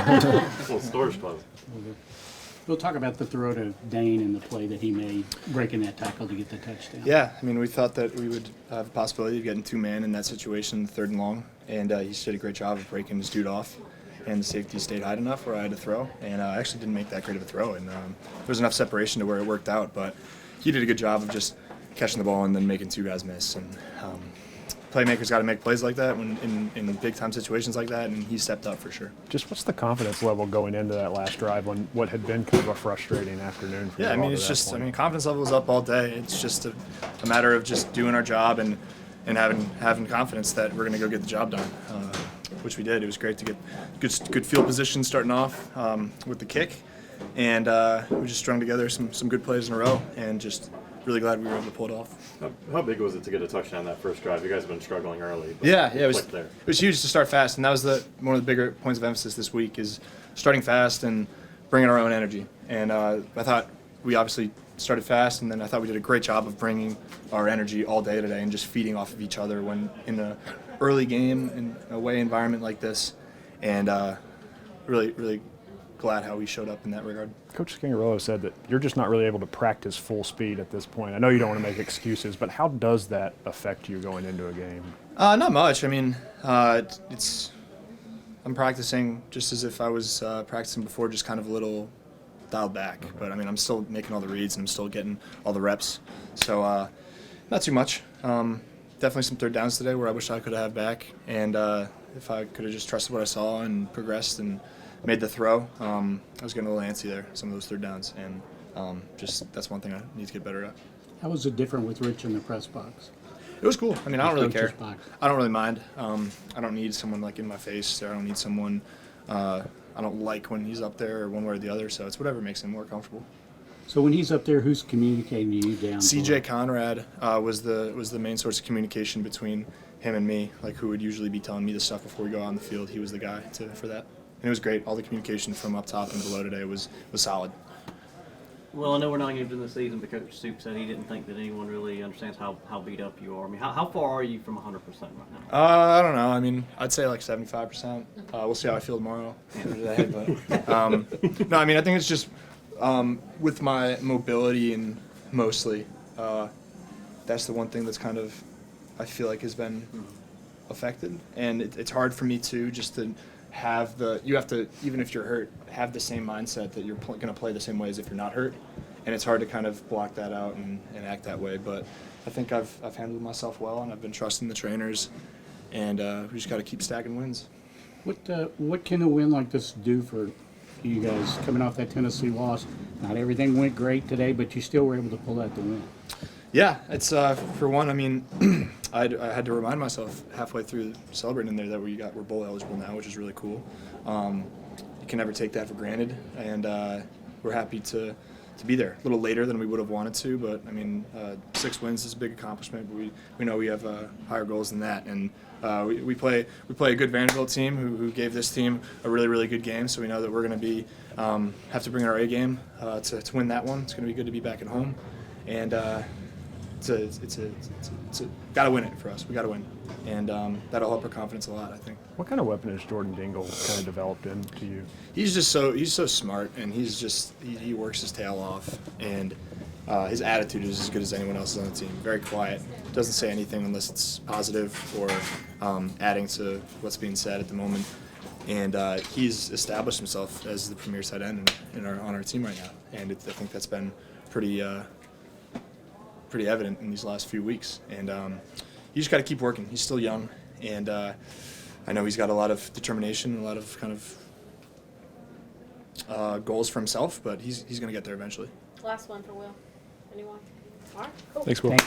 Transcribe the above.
Little storage closet. We'll talk about the throw to Dane and the play that he made, breaking that tackle to get the touchdown. Yeah, I mean, we thought that we would have a possibility of getting 2-man in that situation, 3rd and long, and he just did a great job of breaking his dude off, and the safety stayed high enough where I had to throw, and I actually didn't make that great of a throw, and there was enough separation to where it worked out, but he did a good job of just catching the ball and then making 2 guys miss, and playmakers got to make plays like that when in big-time situations like that, and he stepped up for sure. Just what's the confidence level going into that last drive when what had been kind of a frustrating afternoon for you? Yeah, I mean, it's just, confidence level is up all day. It's just a matter of just doing our job and having confidence that we're going to go get the job done, which we did. It was great to get good field position starting off with the kick, and we just strung together some good plays in a row, and just really glad we were able to pull it off. How big was it to get a touchdown that first drive? You guys have been struggling early. But Yeah, it was there. It was huge to start fast, and that was one of the bigger points of emphasis this week is starting fast and bringing our own energy. And I thought we obviously started fast, and then I thought we did a great job of bringing our energy all day today and just feeding off of each other when in an early game in a away environment like this. And really glad how we showed up in that regard. Coach Scangarello said that you're just not really able to practice full speed at this point. I know you don't want to make excuses, but how does that affect you going into a game? Not much. I mean, I'm practicing just as if I was practicing before, just kind of a little dialed back. But I mean, I'm still making all the reads and I'm still getting all the reps. So not too much. Definitely some 3rd downs today where I wish I could have had back. And if I could have just trusted what I saw and progressed and made the throw, I was getting a little antsy there, some of those 3rd downs. And just that's one thing I need to get better at. How was it different with Rich in the press box? It was cool. I mean, I don't really care. Coach's box. I don't really mind. I don't need someone like in my face. I don't need someone. I don't like when he's up there or one way or the other. So it's whatever makes him more comfortable. So when he's up there, who's communicating to you down CJ below? Conrad was the main source of communication between him and me. Like who would usually be telling me the stuff before we go out on the field. He was the guy for that. And it was great. All the communication from up top and below today was solid. Well, I know we're not getting into the season, but Coach Soup said he didn't think that anyone really understands how beat up you are. I mean, how far are you from 100% right now? I don't know. I mean, I'd say like 75%. We'll see how I feel tomorrow. Today, but no, I mean, I think it's just with my mobility and mostly that's the one thing that's kind of I feel like has been affected, and it's hard for me to just to have you have to, even if you're hurt, have the same mindset that you're going to play the same way as if you're not hurt, and it's hard to kind of block that out and act that way. But I think I've handled myself well, and I've been trusting the trainers, and we just got to keep stacking wins. What can a win like this do for you guys coming off that Tennessee loss? Not everything went great today, but you still were able to pull out the win. Yeah, it's for one. I mean, I had to remind myself halfway through celebrating there that we're bowl eligible now, which is really cool. You can never take that for granted, and we're happy to be there. A little later than we would have wanted to, but I mean, 6 wins is a big accomplishment. But we know we have higher goals than that, and we play a good Vanderbilt team who gave this team a really good game. So we know that we're going to be have to bring our A game to win that one. It's going to be good to be back at home, and. It's got to win it for us. We got to win, and that'll help our confidence a lot, I think. What kind of weapon has Jordan Dingle kind of developed into you? He's so smart, and he works his tail off, and his attitude is as good as anyone else's on the team. Very quiet, doesn't say anything unless it's positive or adding to what's being said at the moment. And he's established himself as the premier tight end on our team right now, and I think that's been pretty evident in these last few weeks. And you just got to keep working. He's still young, and I know he's got a lot of determination and a lot of kind of goals for himself, but he's going to get there eventually. Last one for Will. Anyone? All right, cool. Thanks, Will.